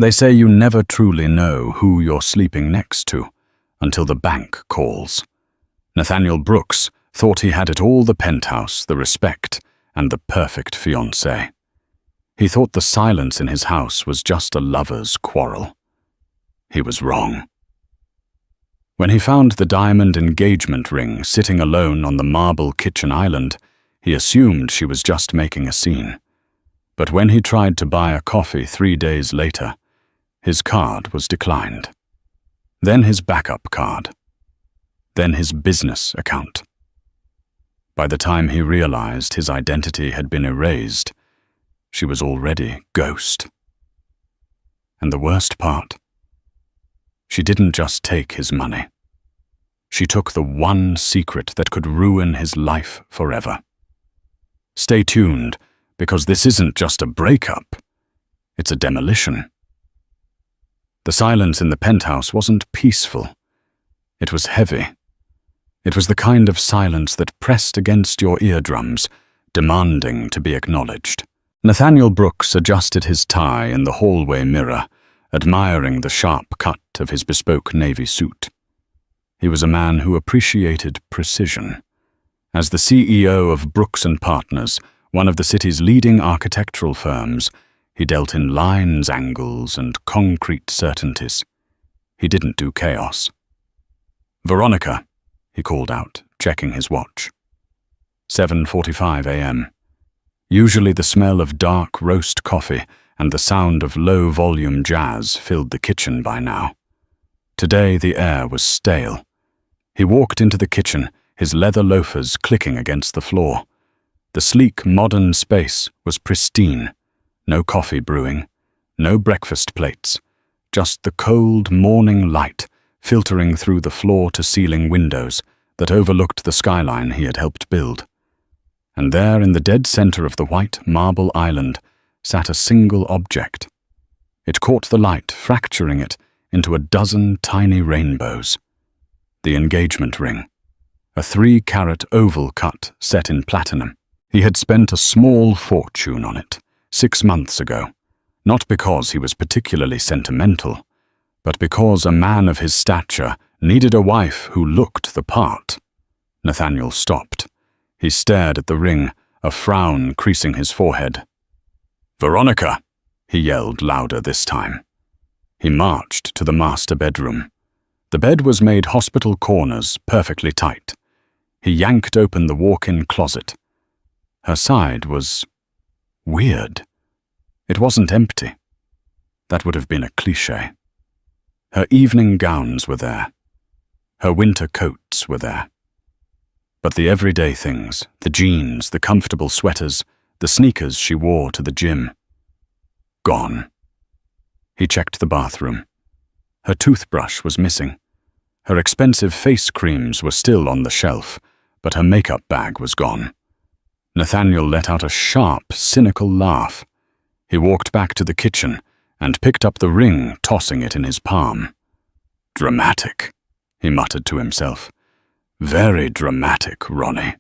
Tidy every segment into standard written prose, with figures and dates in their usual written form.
They say you never truly know who you're sleeping next to until the bank calls. Nathaniel Brooks thought he had it all: the penthouse, the respect, and the perfect fiancée. He thought the silence in his house was just a lover's quarrel. He was wrong. When he found the diamond engagement ring sitting alone on the marble kitchen island, he assumed she was just making a scene. But when he tried to buy a coffee 3 days later, his card was declined. Then his backup card. Then his business account. By the time he realized his identity had been erased, she was already ghost. And the worst part, she didn't just take his money. She took the one secret that could ruin his life forever. Stay tuned, because this isn't just a breakup, it's a demolition. The silence in the penthouse wasn't peaceful. It was heavy. It was the kind of silence that pressed against your eardrums, demanding to be acknowledged. Nathaniel Brooks adjusted his tie in the hallway mirror, admiring the sharp cut of his bespoke navy suit. He was a man who appreciated precision. As the CEO of Brooks & Partners, one of the city's leading architectural firms, he dealt in lines, angles, and concrete certainties. He didn't do chaos. "Veronica," he called out, checking his watch. 7:45 a.m. Usually the smell of dark roast coffee and the sound of low-volume jazz filled the kitchen by now. Today the air was stale. He walked into the kitchen, his leather loafers clicking against the floor. The sleek, modern space was pristine. No coffee brewing, no breakfast plates, just the cold morning light filtering through the floor-to-ceiling windows that overlooked the skyline he had helped build. And there, in the dead center of the white marble island, sat a single object. It caught the light, fracturing it into a dozen tiny rainbows. The engagement ring, a 3-carat oval cut set in platinum. He had spent a small fortune on it 6 months ago, not because he was particularly sentimental, but because a man of his stature needed a wife who looked the part. Nathaniel stopped. He stared at the ring, a frown creasing his forehead. "Veronica!" he yelled louder this time. He marched to the master bedroom. The bed was made hospital corners, perfectly tight. He yanked open the walk-in closet. Her side was weird. It wasn't empty. That would have been a cliché. Her evening gowns were there. Her winter coats were there. But the everyday things, the jeans, the comfortable sweaters, the sneakers she wore to the gym, gone. He checked the bathroom. Her toothbrush was missing. Her expensive face creams were still on the shelf, but her makeup bag was gone. Nathaniel let out a sharp, cynical laugh. He walked back to the kitchen and picked up the ring, tossing it in his palm. "Dramatic," he muttered to himself. "Very dramatic, Ronnie."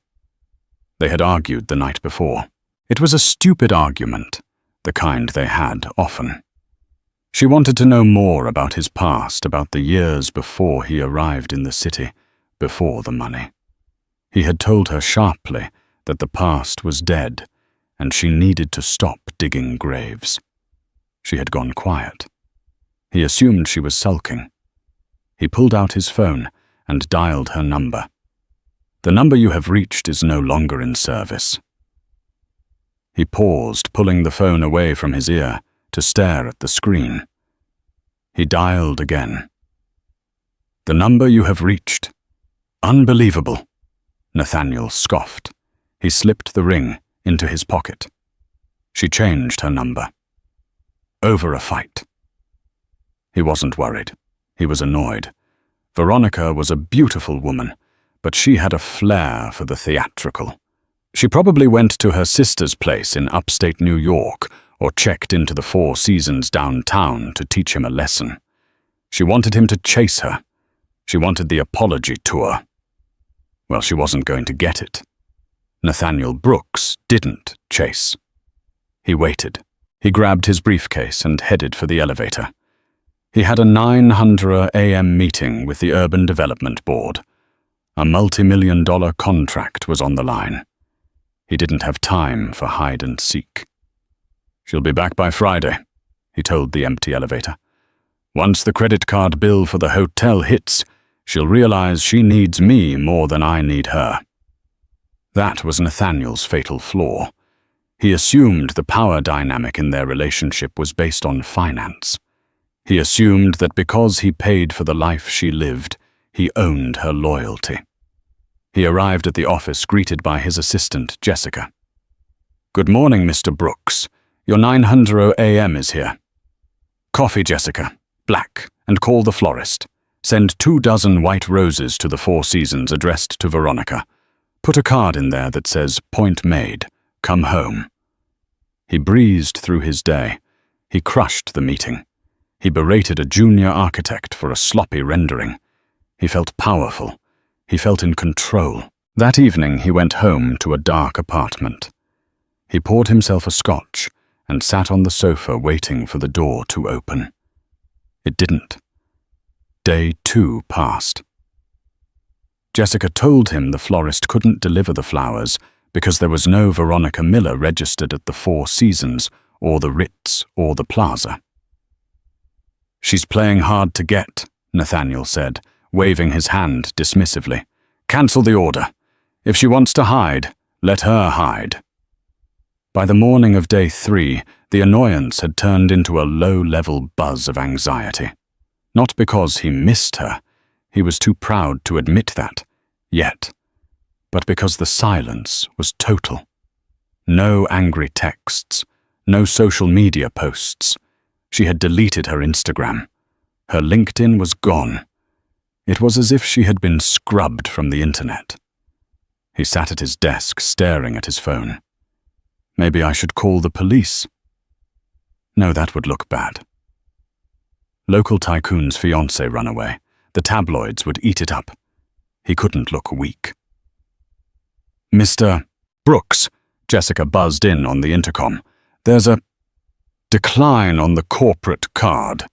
They had argued the night before. It was a stupid argument, the kind they had often. She wanted to know more about his past, about the years before he arrived in the city, before the money. He had told her sharply that the past was dead, and she needed to stop digging graves. She had gone quiet. He assumed she was sulking. He pulled out his phone and dialed her number. "The number you have reached is no longer in service." He paused, pulling the phone away from his ear to stare at the screen. He dialed again. "The number you have reached. Unbelievable," Nathaniel scoffed. He slipped the ring into his pocket. She changed her number. Over a fight. He wasn't worried. He was annoyed. Veronica was a beautiful woman, but she had a flair for the theatrical. She probably went to her sister's place in upstate New York or checked into the Four Seasons downtown to teach him a lesson. She wanted him to chase her. She wanted the apology tour. Well, she wasn't going to get it. Nathaniel Brooks didn't chase. He waited. He grabbed his briefcase and headed for the elevator. He had a 9:00 a.m. meeting with the Urban Development Board. A multi-million-dollar contract was on the line. He didn't have time for hide and seek. "She'll be back by Friday," he told the empty elevator. "Once the credit card bill for the hotel hits, she'll realize she needs me more than I need her." That was Nathaniel's fatal flaw. He assumed the power dynamic in their relationship was based on finance. He assumed that because he paid for the life she lived, he owned her loyalty. He arrived at the office greeted by his assistant, Jessica. "Good morning, Mr. Brooks. Your 9:00 a.m. is here." "Coffee, Jessica. Black, and call the florist. Send 24 white roses to the Four Seasons addressed to Veronica. Put a card in there that says, 'Point made. Come home.'" He breezed through his day. He crushed the meeting. He berated a junior architect for a sloppy rendering. He felt powerful. He felt in control. That evening he went home to a dark apartment. He poured himself a scotch and sat on the sofa waiting for the door to open. It didn't. Day 2 passed. Jessica told him the florist couldn't deliver the flowers because there was no Veronica Miller registered at the Four Seasons or the Ritz or the Plaza. "She's playing hard to get," Nathaniel said, waving his hand dismissively. "Cancel the order. If she wants to hide, let her hide." By the morning of day 3, the annoyance had turned into a low-level buzz of anxiety. Not because he missed her, he was too proud to admit that, yet, but because the silence was total. No angry texts, no social media posts. She had deleted her Instagram. Her LinkedIn was gone. It was as if she had been scrubbed from the internet. He sat at his desk staring at his phone. Maybe I should call the police. No, that would look bad. Local tycoon's fiancé run away. The tabloids would eat it up. He couldn't look weak. "Mr. Brooks," Jessica buzzed in on the intercom. "There's a decline on the corporate card."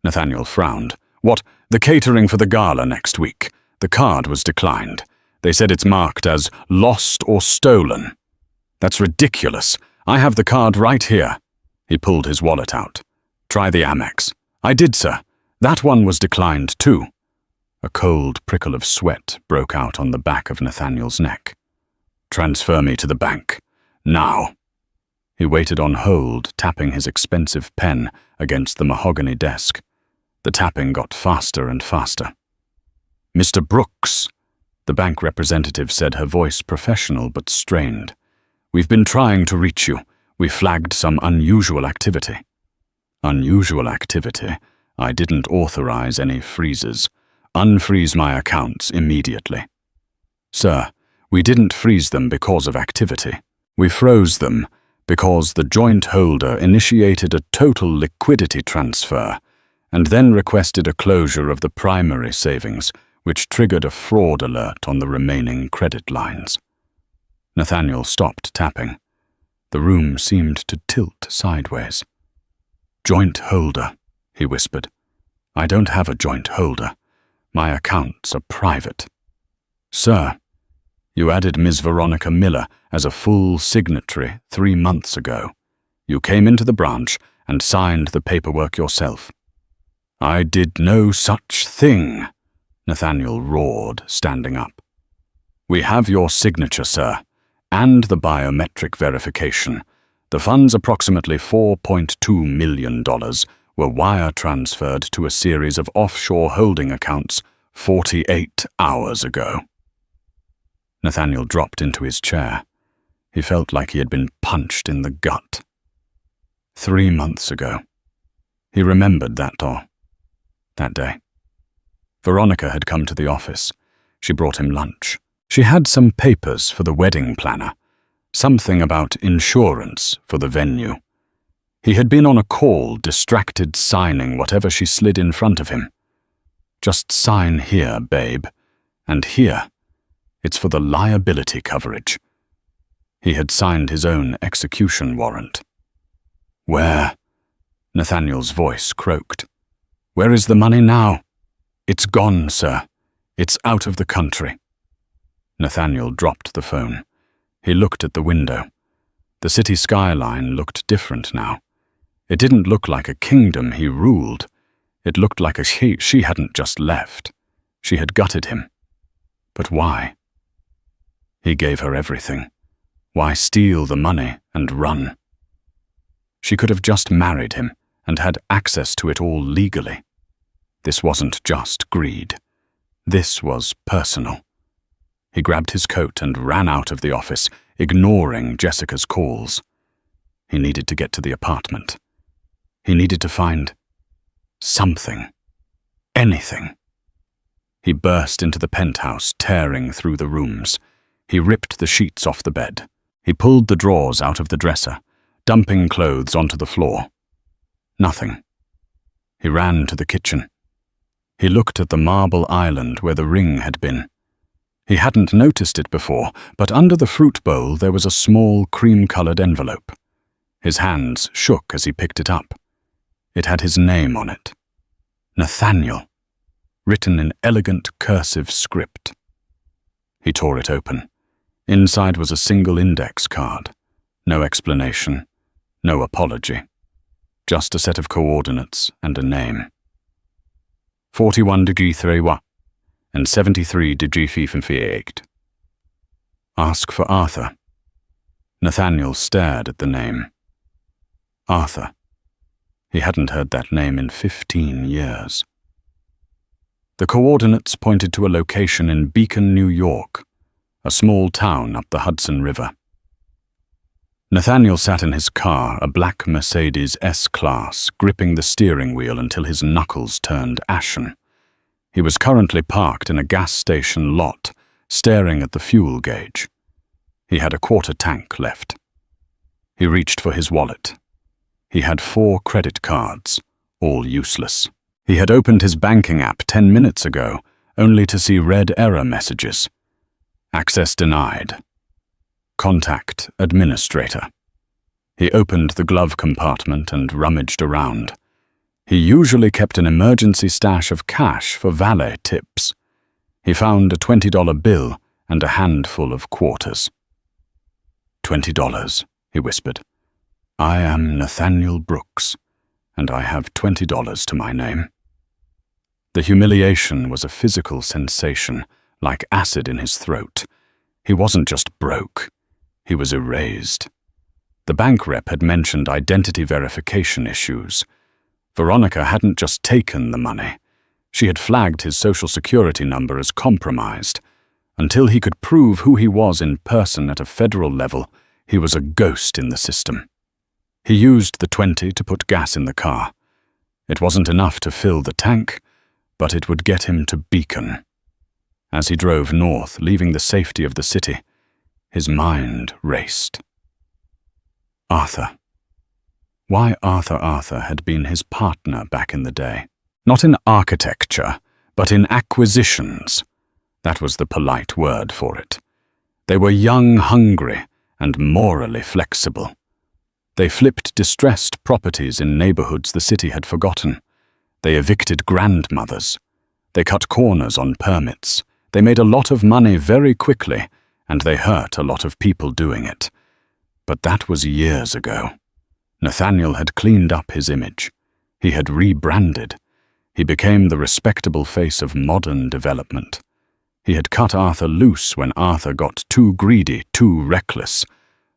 Nathaniel frowned. "What? The catering for the gala next week. The card was declined. They said it's marked as lost or stolen." "That's ridiculous. I have the card right here." He pulled his wallet out. "Try the Amex." "I did, sir. That one was declined too." A cold prickle of sweat broke out on the back of Nathaniel's neck. "Transfer me to the bank. Now." He waited on hold, tapping his expensive pen against the mahogany desk. The tapping got faster and faster. "Mr. Brooks," the bank representative said, her voice professional but strained. "We've been trying to reach you. We flagged some unusual activity." "Unusual activity? I didn't authorize any freezes. Unfreeze my accounts immediately." "Sir, we didn't freeze them because of activity. We froze them because the joint holder initiated a total liquidity transfer and then requested a closure of the primary savings, which triggered a fraud alert on the remaining credit lines." Nathaniel stopped tapping. The room seemed to tilt sideways. "Joint holder," he whispered. "I don't have a joint holder. My accounts are private." "Sir, you added Ms. Veronica Miller as a full signatory 3 months ago. You came into the branch and signed the paperwork yourself." "I did no such thing," Nathaniel roared, standing up. "We have your signature, sir, and the biometric verification. The funds, approximately $4.2 million, were wire transferred to a series of offshore holding accounts 48 hours ago." Nathaniel dropped into his chair. He felt like he had been punched in the gut. 3 months ago. He remembered that day. Veronica had come to the office. She brought him lunch. She had some papers for the wedding planner, something about insurance for the venue. He had been on a call, distracted signing whatever she slid in front of him. "Just sign here, babe. And here. It's for the liability coverage." He had signed his own execution warrant. Where? Nathaniel's voice croaked. Where is the money now? It's gone, sir. It's out of the country. Nathaniel dropped the phone. He looked at the window. The city skyline looked different now. It didn't look like a kingdom he ruled. It looked like she hadn't just left. She had gutted him. But why? He gave her everything. Why steal the money and run? She could have just married him and had access to it all legally. This wasn't just greed. This was personal. He grabbed his coat and ran out of the office, ignoring Jessica's calls. He needed to get to the apartment. He needed to find something. Anything. He burst into the penthouse, tearing through the rooms. He ripped the sheets off the bed. He pulled the drawers out of the dresser, dumping clothes onto the floor. Nothing. He ran to the kitchen. He looked at the marble island where the ring had been. He hadn't noticed it before, but under the fruit bowl there was a small cream-colored envelope. His hands shook as he picked it up. It had his name on it. Nathaniel, written in elegant cursive script. He tore it open. Inside was a single index card. No explanation, no apology. Just a set of coordinates and a name. 41°3' and 73°58. Ask for Arthur. Nathaniel stared at the name. Arthur. He hadn't heard that name in 15 years. The coordinates pointed to a location in Beacon, New York, a small town up the Hudson River. Nathaniel sat in his car, a black Mercedes S-Class, gripping the steering wheel until his knuckles turned ashen. He was currently parked in a gas station lot, staring at the fuel gauge. He had a quarter tank left. He reached for his wallet. He had 4 credit cards, all useless. He had opened his banking app 10 minutes ago, only to see red error messages. Access denied. Contact administrator. He opened the glove compartment and rummaged around. He usually kept an emergency stash of cash for valet tips. He found a $20 bill and a handful of quarters. $20, he whispered. I am Nathaniel Brooks, and I have $20 to my name. The humiliation was a physical sensation, like acid in his throat. He wasn't just broke. He was erased. The bank rep had mentioned identity verification issues. Veronica hadn't just taken the money. She had flagged his social security number as compromised. Until he could prove who he was in person at a federal level, he was a ghost in the system. He used the 20 to put gas in the car. It wasn't enough to fill the tank, but it would get him to Beacon. As he drove north, leaving the safety of the city, his mind raced. Arthur. Why Arthur had been his partner back in the day. Not in architecture, but in acquisitions. That was the polite word for it. They were young, hungry, and morally flexible. They flipped distressed properties in neighborhoods the city had forgotten. They evicted grandmothers. They cut corners on permits. They made a lot of money very quickly, and they hurt a lot of people doing it. But that was years ago. Nathaniel had cleaned up his image. He had rebranded. He became the respectable face of modern development. He had cut Arthur loose when Arthur got too greedy, too reckless.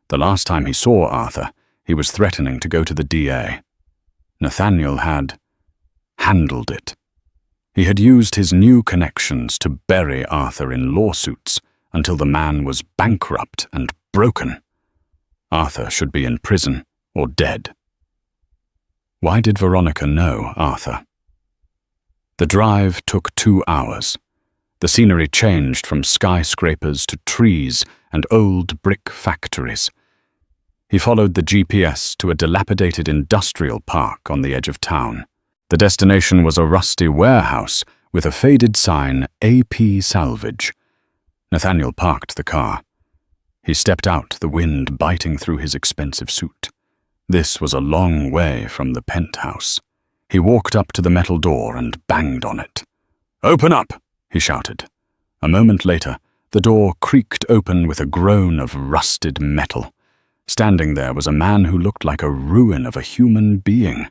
The last time he saw Arthur, he was threatening to go to the DA. Nathaniel had handled it. He had used his new connections to bury Arthur in lawsuits until the man was bankrupt and broken. Arthur should be in prison or dead. Why did Veronica know Arthur? The drive took 2 hours. The scenery changed from skyscrapers to trees and old brick factories. He followed the GPS to a dilapidated industrial park on the edge of town. The destination was a rusty warehouse with a faded sign, AP Salvage. Nathaniel parked the car. He stepped out, the wind biting through his expensive suit. This was a long way from the penthouse. He walked up to the metal door and banged on it. "Open up!" he shouted. A moment later, the door creaked open with a groan of rusted metal. Standing there was a man who looked like a ruin of a human being.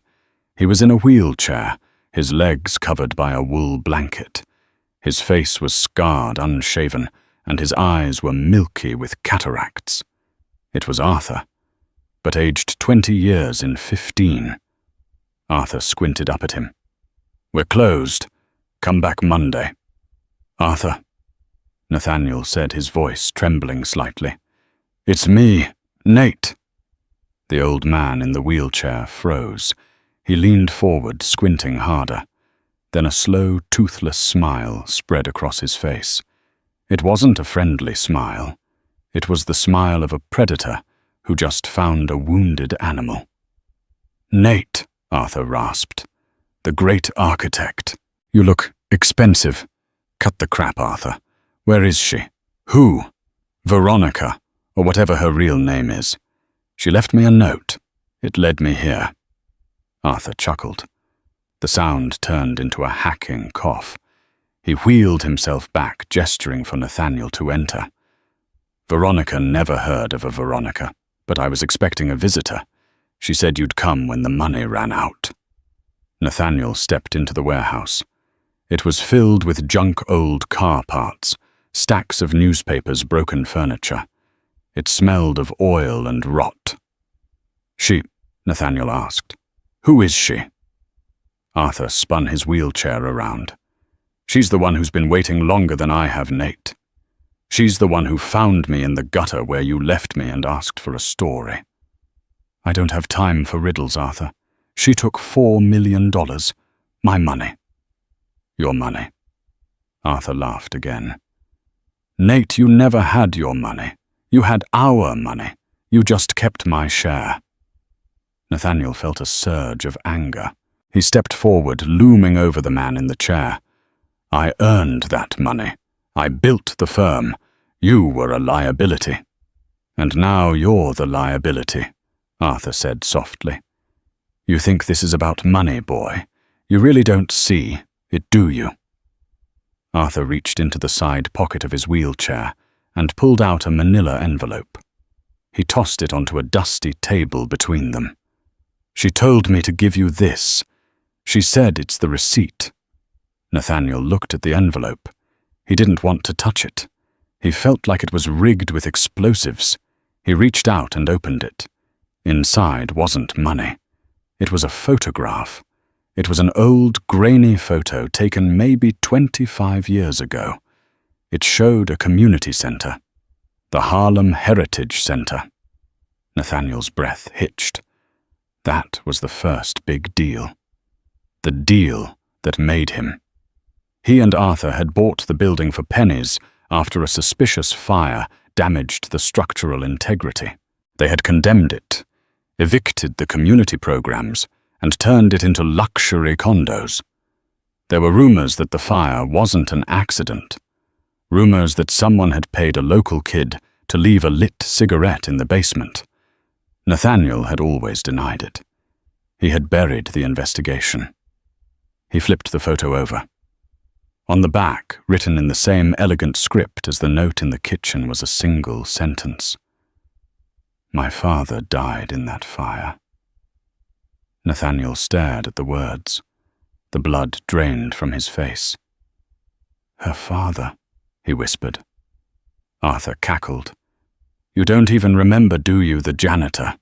He was in a wheelchair, his legs covered by a wool blanket. His face was scarred, unshaven, and his eyes were milky with cataracts. It was Arthur, but aged 20 years in 15. Arthur squinted up at him. "We're closed. Come back Monday." "Arthur," Nathaniel said, his voice trembling slightly. "It's me, Nate." The old man in the wheelchair froze. He leaned forward, squinting harder. Then a slow, toothless smile spread across his face. It wasn't a friendly smile. It was the smile of a predator who just found a wounded animal. "Nate," Arthur rasped. "The great architect. You look expensive." "Cut the crap, Arthur. Where is she?" "Who?" "Veronica, or whatever her real name is. She left me a note. It led me here." Arthur chuckled. The sound turned into a hacking cough. He wheeled himself back, gesturing for Nathaniel to enter. "Veronica never heard of a Veronica, but I was expecting a visitor. She said you'd come when the money ran out." Nathaniel stepped into the warehouse. It was filled with junk old car parts, stacks of newspapers, broken furniture. It smelled of oil and rot. "She," Nathaniel asked. "Who is she?" Arthur spun his wheelchair around. "She's the one who's been waiting longer than I have, Nate. She's the one who found me in the gutter where you left me and asked for a story." "I don't have time for riddles, Arthur. She took $4 million. My money." "Your money." Arthur laughed again. "Nate, you never had your money. You had our money. You just kept my share." Nathaniel felt a surge of anger. He stepped forward, looming over the man in the chair. "I earned that money. I built the firm. You were a liability." "And now you're the liability," Arthur said softly. "You think this is about money, boy. You really don't see it, do you?" Arthur reached into the side pocket of his wheelchair and pulled out a manila envelope. He tossed it onto a dusty table between them. "She told me to give you this. She said it's the receipt." Nathaniel looked at the envelope. He didn't want to touch it. He felt like it was rigged with explosives. He reached out and opened it. Inside wasn't money. It was a photograph. It was an old, grainy photo taken maybe 25 years ago. It showed a community center. The Harlem Heritage Center. Nathaniel's breath hitched. That was the first big deal. The deal that made him. He and Arthur had bought the building for pennies after a suspicious fire damaged the structural integrity. They had condemned it, evicted the community programs, and turned it into luxury condos. There were rumors that the fire wasn't an accident. Rumors that someone had paid a local kid to leave a lit cigarette in the basement. Nathaniel had always denied it. He had buried the investigation. He flipped the photo over. On the back, written in the same elegant script as the note in the kitchen, was a single sentence. "My father died in that fire." Nathaniel stared at the words. The blood drained from his face. "Her father," he whispered. Arthur cackled. "You don't even remember, do you, the janitor?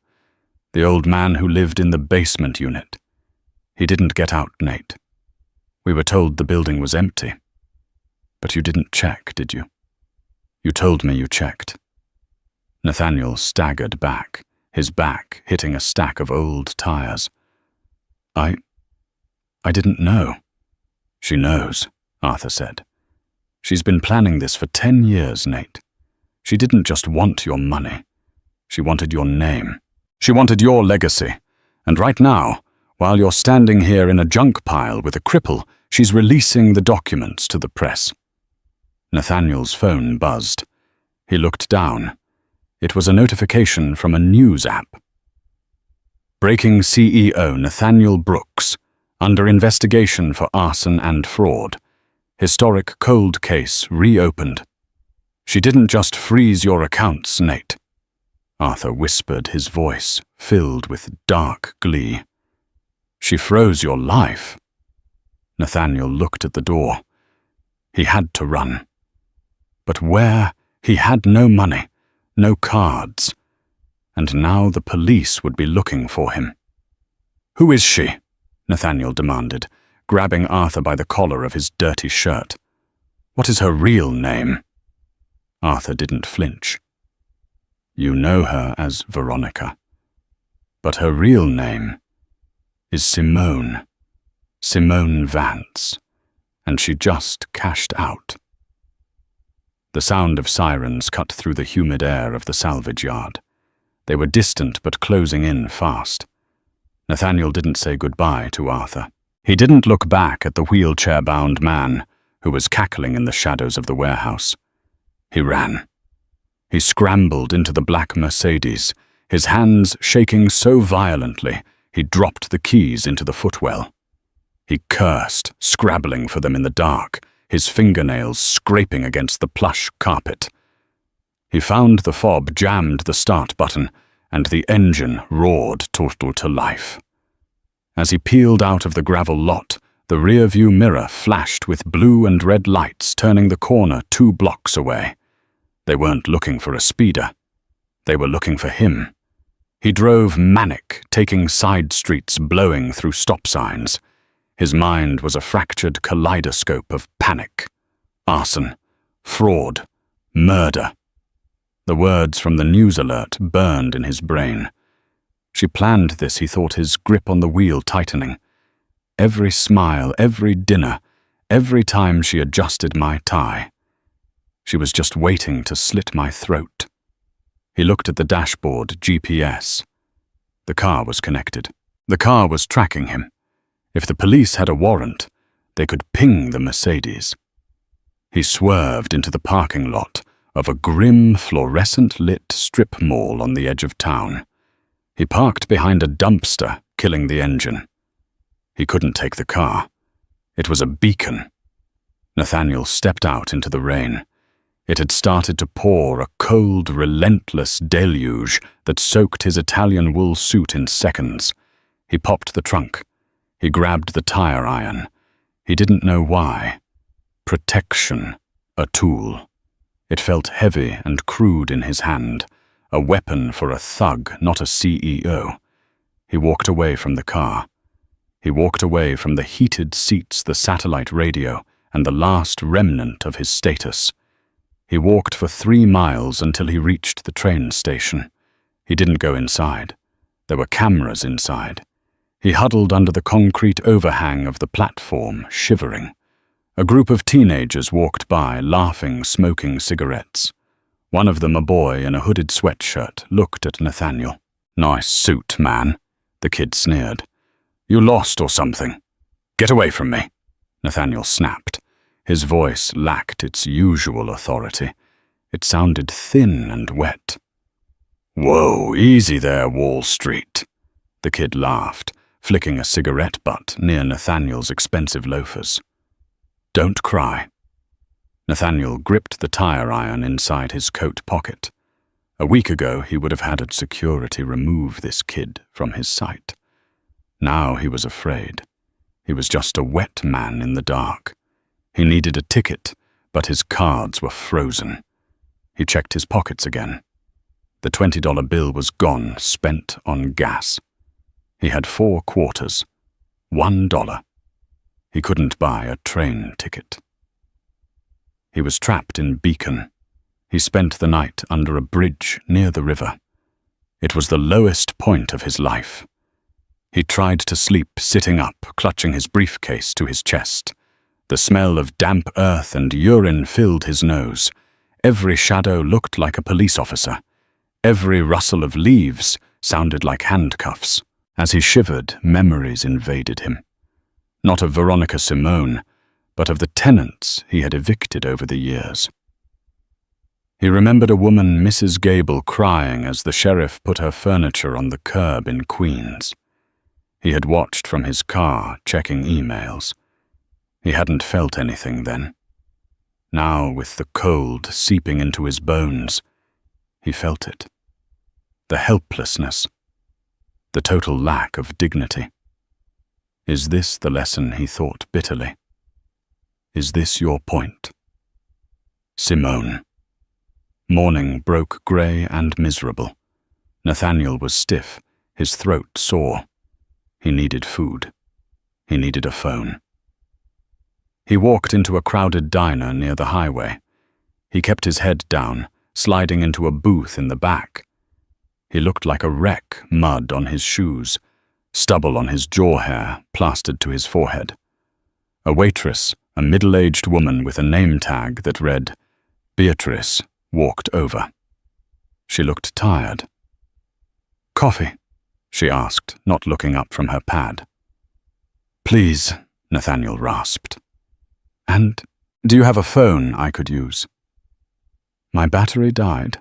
The old man who lived in the basement unit. He didn't get out, Nate. We were told the building was empty. But you didn't check, did you? You told me you checked." Nathaniel staggered back, his back hitting a stack of old tires. I didn't know." "She knows," Arthur said. "She's been planning this for 10 years, Nate. She didn't just want your money. She wanted your name. She wanted your legacy. And right now, while you're standing here in a junk pile with a cripple, she's releasing the documents to the press." Nathaniel's phone buzzed. He looked down. It was a notification from a news app. Breaking CEO Nathaniel Brooks, under investigation for arson and fraud. Historic cold case reopened. She didn't just freeze your accounts, Nate. Arthur whispered, his voice filled with dark glee. She froze your life. Nathaniel looked at the door. He had to run. But where? He had no money, no cards. And now the police would be looking for him. "Who is she?" Nathaniel demanded, grabbing Arthur by the collar of his dirty shirt. "What is her real name?" Arthur didn't flinch. "You know her as Veronica. But her real name is Simone Vance, and she just cashed out." The sound of sirens cut through the humid air of the salvage yard. They were distant but closing in fast. Nathaniel didn't say goodbye to Arthur. He didn't look back at the wheelchair-bound man who was cackling in the shadows of the warehouse. He ran. He scrambled into the black Mercedes, his hands shaking so violently he dropped the keys into the footwell. He cursed, scrabbling for them in the dark, his fingernails scraping against the plush carpet. He found the fob, jammed the start button, and the engine roared to life. As he peeled out of the gravel lot, the rear-view mirror flashed with blue and red lights, turning the corner 2 blocks away. They weren't looking for a speeder. They were looking for him. He drove manic, taking side streets, blowing through stop signs. His mind was a fractured kaleidoscope of panic, arson, fraud, murder. The words from the news alert burned in his brain. She planned this, he thought, his grip on the wheel tightening. Every smile, every dinner, every time she adjusted my tie. She was just waiting to slit my throat. He looked at the dashboard, GPS. The car was connected. The car was tracking him. If the police had a warrant, they could ping the Mercedes. He swerved into the parking lot of a grim, fluorescent-lit strip mall on the edge of town. He parked behind a dumpster, killing the engine. He couldn't take the car. It was a beacon. Nathaniel stepped out into the rain. It had started to pour, a cold, relentless deluge that soaked his Italian wool suit in seconds. He popped the trunk. He grabbed the tire iron. He didn't know why. Protection, a tool. It felt heavy and crude in his hand, a weapon for a thug, not a CEO. He walked away from the car. He walked away from the heated seats, the satellite radio, and the last remnant of his status. He walked for 3 miles until he reached the train station. He didn't go inside. There were cameras inside. He huddled under the concrete overhang of the platform, shivering. A group of teenagers walked by, laughing, smoking cigarettes. One of them, a boy in a hooded sweatshirt, looked at Nathaniel. "Nice suit, man," the kid sneered. "You lost or something? Get away from me," Nathaniel snapped. His voice lacked its usual authority. It sounded thin and wet. "Whoa, easy there, Wall Street," the kid laughed, flicking a cigarette butt near Nathaniel's expensive loafers. "Don't cry." Nathaniel gripped the tire iron inside his coat pocket. A week ago, he would have had security remove this kid from his sight. Now he was afraid. He was just a wet man in the dark. He needed a ticket, but his cards were frozen. He checked his pockets again. The $20 bill was gone, spent on gas. He had 4 quarters, $1. He couldn't buy a train ticket. He was trapped in Beacon. He spent the night under a bridge near the river. It was the lowest point of his life. He tried to sleep sitting up, clutching his briefcase to his chest. The smell of damp earth and urine filled his nose. Every shadow looked like a police officer. Every rustle of leaves sounded like handcuffs. As he shivered, memories invaded him. Not of Veronica Simone, but of the tenants he had evicted over the years. He remembered a woman, Mrs. Gable, crying as the sheriff put her furniture on the curb in Queens. He had watched from his car, checking emails. He hadn't felt anything then. Now, with the cold seeping into his bones, he felt it. The helplessness. The total lack of dignity. Is this the lesson, he thought bitterly? Is this your point? Simone. Morning broke grey and miserable. Nathaniel was stiff, his throat sore. He needed food. He needed a phone. He walked into a crowded diner near the highway. He kept his head down, sliding into a booth in the back. He looked like a wreck, mud on his shoes, stubble on his jaw hair plastered to his forehead. A waitress, a middle-aged woman with a name tag that read, Beatrice, walked over. She looked tired. "Coffee?" she asked, not looking up from her pad. "Please," Nathaniel rasped. "And do you have a phone I could use?" "My battery died."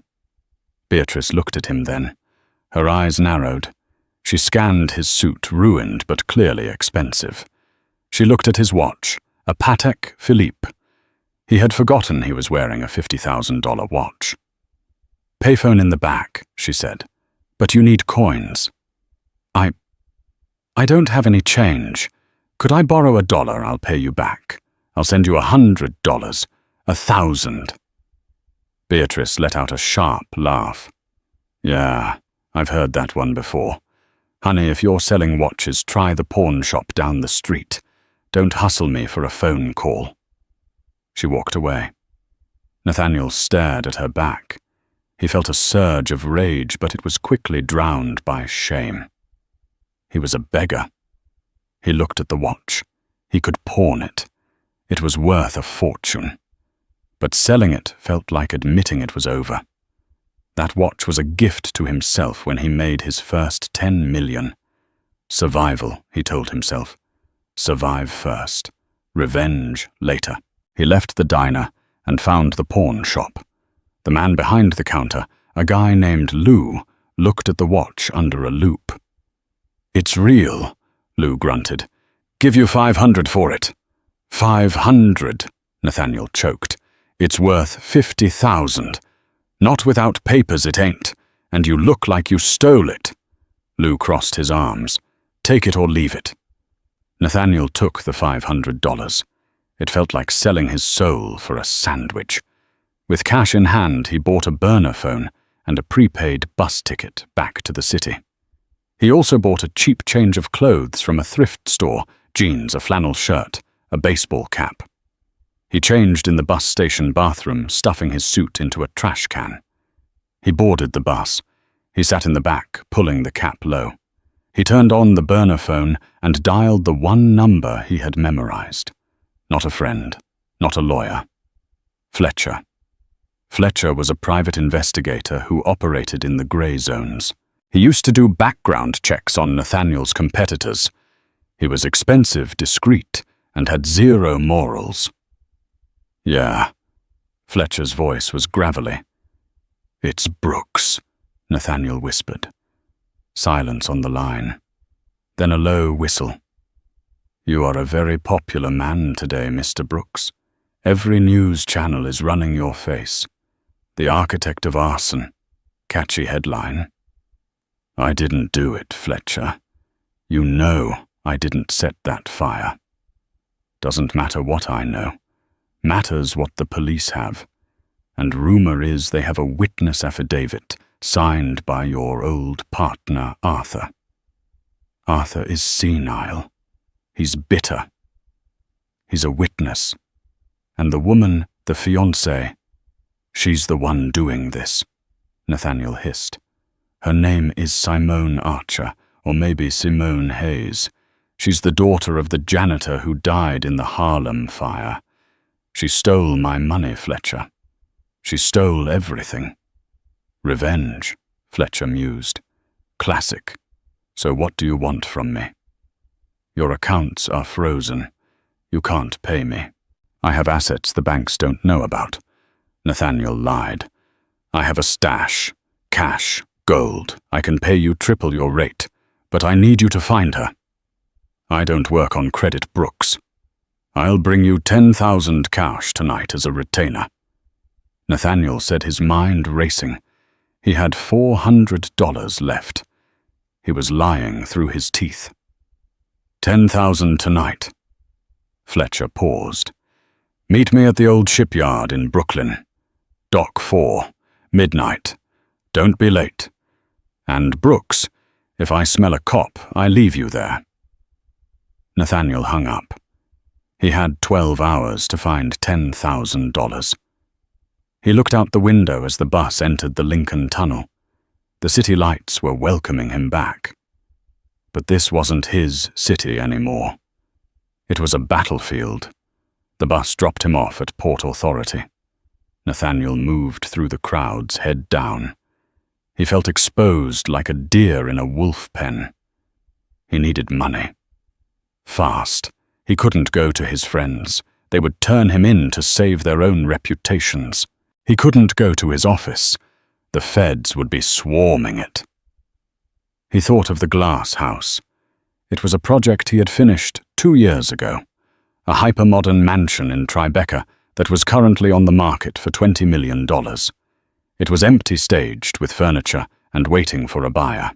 Beatrice looked at him then. Her eyes narrowed. She scanned his suit, ruined but clearly expensive. She looked at his watch, a Patek Philippe. He had forgotten he was wearing a $50,000 watch. "Payphone in the back," she said. "But you need coins." I don't have any change. Could I borrow $1? I'll pay you back. I'll send you $100, 1,000. Beatrice let out a sharp laugh. "Yeah, I've heard that one before. Honey, if you're selling watches, try the pawn shop down the street. Don't hustle me for a phone call." She walked away. Nathaniel stared at her back. He felt a surge of rage, but it was quickly drowned by shame. He was a beggar. He looked at the watch. He could pawn it. It was worth a fortune. But selling it felt like admitting it was over. That watch was a gift to himself when he made his first 10 million. Survival, he told himself. Survive first. Revenge later. He left the diner and found the pawn shop. The man behind the counter, a guy named Lou, looked at the watch under a loupe. "It's real," Lou grunted. "Give you 500 for it." 500, Nathaniel choked. "It's worth 50,000. Not without papers it ain't, and you look like you stole it." Lou crossed his arms. "Take it or leave it." Nathaniel took the $500. It felt like selling his soul for a sandwich. With cash in hand, he bought a burner phone and a prepaid bus ticket back to the city. He also bought a cheap change of clothes from a thrift store, jeans, a flannel shirt, a baseball cap. He changed in the bus station bathroom, stuffing his suit into a trash can. He boarded the bus. He sat in the back, pulling the cap low. He turned on the burner phone and dialed the one number he had memorized. Not a friend, not a lawyer. Fletcher. Fletcher was a private investigator who operated in the gray zones. He used to do background checks on Nathaniel's competitors. He was expensive, discreet, and had zero morals. "Yeah." Fletcher's voice was gravelly. "It's Brooks," Nathaniel whispered. Silence on the line. Then a low whistle. "You are a very popular man today, Mr. Brooks. Every news channel is running your face. The architect of arson. Catchy headline." "I didn't do it, Fletcher. You know I didn't set that fire. Doesn't matter what I know. Matters what the police have. And rumor is they have a witness affidavit signed by your old partner, Arthur. Arthur is senile. He's bitter. He's a witness. And the woman, the fiancée, she's the one doing this," Nathaniel hissed. "Her name is Simone Archer, or maybe Simone Hayes. She's the daughter of the janitor who died in the Harlem fire. She stole my money, Fletcher. She stole everything." "Revenge," Fletcher mused. "Classic. So what do you want from me?" "Your accounts are frozen. You can't pay me. I have assets the banks don't know about." Nathaniel lied. I have a stash. Cash. Gold. I can pay you triple your rate, but I need you to find her. I don't work on credit, Brooks. I'll bring you 10,000 cash tonight as a retainer. Nathaniel said, his mind racing. He had $400 left. He was lying through his teeth. 10,000 tonight. Fletcher paused. Meet me at the old shipyard in Brooklyn. Dock 4. Midnight. Don't be late. And Brooks, if I smell a cop, I leave you there. Nathaniel hung up. He had 12 hours to find $10,000. He looked out the window as the bus entered the Lincoln Tunnel. The city lights were welcoming him back. But this wasn't his city anymore. It was a battlefield. The bus dropped him off at Port Authority. Nathaniel moved through the crowds, head down. He felt exposed like a deer in a wolf pen. He needed money. Fast. He couldn't go to his friends. They would turn him in to save their own reputations. He couldn't go to his office. The feds would be swarming it. He thought of the glass house. It was a project he had finished 2 years ago. A hypermodern mansion in Tribeca that was currently on the market for $20 million. It was empty-staged with furniture and waiting for a buyer.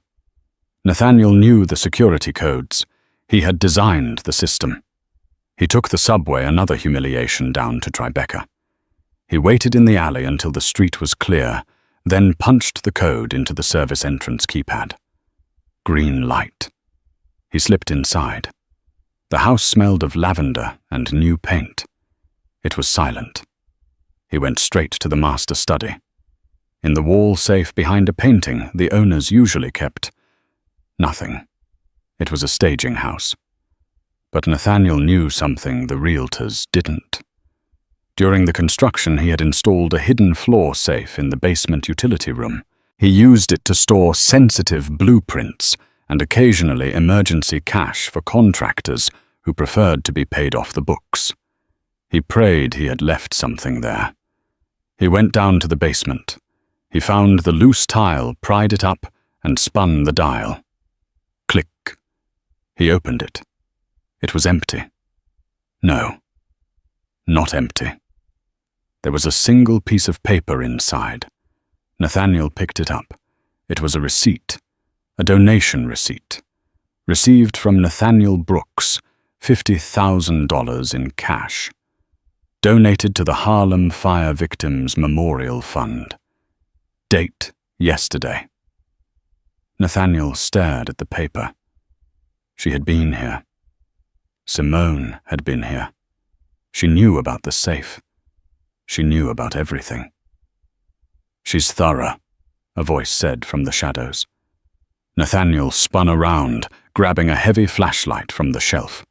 Nathaniel knew the security codes. He had designed the system. He took the subway, another humiliation, down to Tribeca. He waited in the alley until the street was clear, then punched the code into the service entrance keypad. Green light. He slipped inside. The house smelled of lavender and new paint. It was silent. He went straight to the master study. In the wall safe behind a painting the owners usually kept nothing. It was a staging house. But Nathaniel knew something the realtors didn't. During the construction, he had installed a hidden floor safe in the basement utility room. He used it to store sensitive blueprints and occasionally emergency cash for contractors who preferred to be paid off the books. He prayed he had left something there. He went down to the basement. He found the loose tile, pried it up, and spun the dial. Click. He opened it. It was empty. No, not empty. There was a single piece of paper inside. Nathaniel picked it up. It was a receipt, a donation receipt, received from Nathaniel Brooks, $50,000 in cash, donated to the Harlem Fire Victims Memorial Fund. Date, yesterday. Nathaniel stared at the paper. She had been here. Simone had been here. She knew about the safe. She knew about everything. She's thorough, a voice said from the shadows. Nathaniel spun around, grabbing a heavy flashlight from the shelf.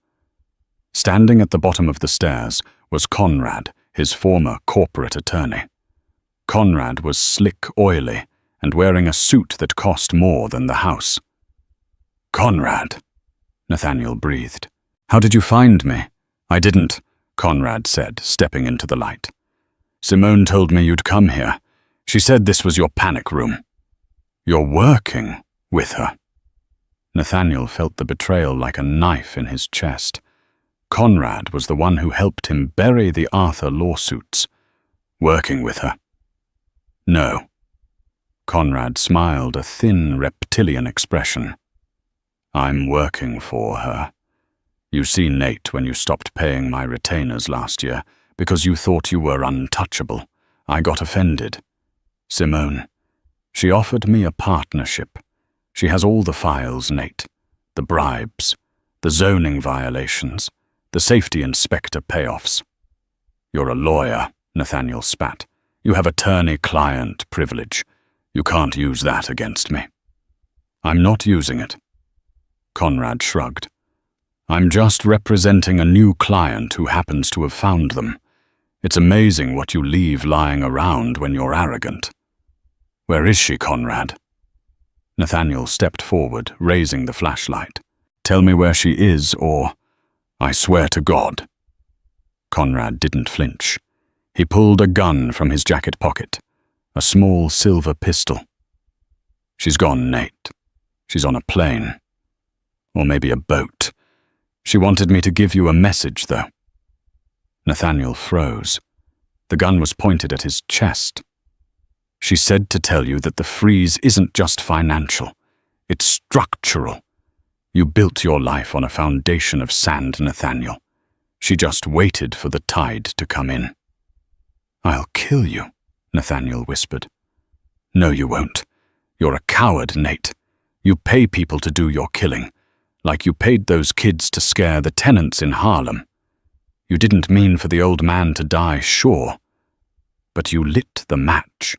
Standing at the bottom of the stairs was Conrad, his former corporate attorney. Conrad was slick, oily, and wearing a suit that cost more than the house. Conrad, Nathaniel breathed. How did you find me? I didn't, Conrad said, stepping into the light. Simone told me you'd come here. She said this was your panic room. You're working with her. Nathaniel felt the betrayal like a knife in his chest. Conrad was the one who helped him bury the Arthur lawsuits. Working with her. No. Conrad smiled, a thin reptilian expression. I'm working for her. You see, Nate, when you stopped paying my retainers last year because you thought you were untouchable, I got offended. Simone, she offered me a partnership. She has all the files, Nate. The bribes, the zoning violations, the safety inspector payoffs. You're a lawyer, Nathaniel spat. You have attorney-client privilege. You can't use that against me. I'm not using it. Conrad shrugged. I'm just representing a new client who happens to have found them. It's amazing what you leave lying around when you're arrogant. Where is she, Conrad? Nathaniel stepped forward, raising the flashlight. Tell me where she is, or I swear to God. Conrad didn't flinch. He pulled a gun from his jacket pocket, a small silver pistol. She's gone, Nate. She's on a plane. Or maybe a boat. She wanted me to give you a message, though. Nathaniel froze. The gun was pointed at his chest. She said to tell you that the freeze isn't just financial. It's structural. You built your life on a foundation of sand, Nathaniel. She just waited for the tide to come in. I'll kill you, Nathaniel whispered. No, you won't. You're a coward, Nate. You pay people to do your killing, like you paid those kids to scare the tenants in Harlem. You didn't mean for the old man to die, sure, but you lit the match.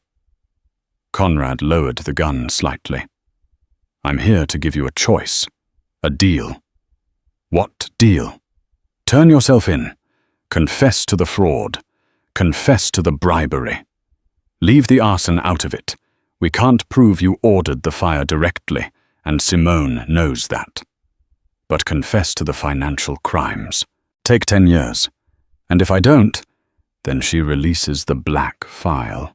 Conrad lowered the gun slightly. I'm here to give you a choice, a deal. What deal? Turn yourself in. Confess to the fraud. Confess to the bribery. Leave the arson out of it. We can't prove you ordered the fire directly, and Simone knows that. But confess to the financial crimes. Take 10 years. And if I don't, then she releases the black file.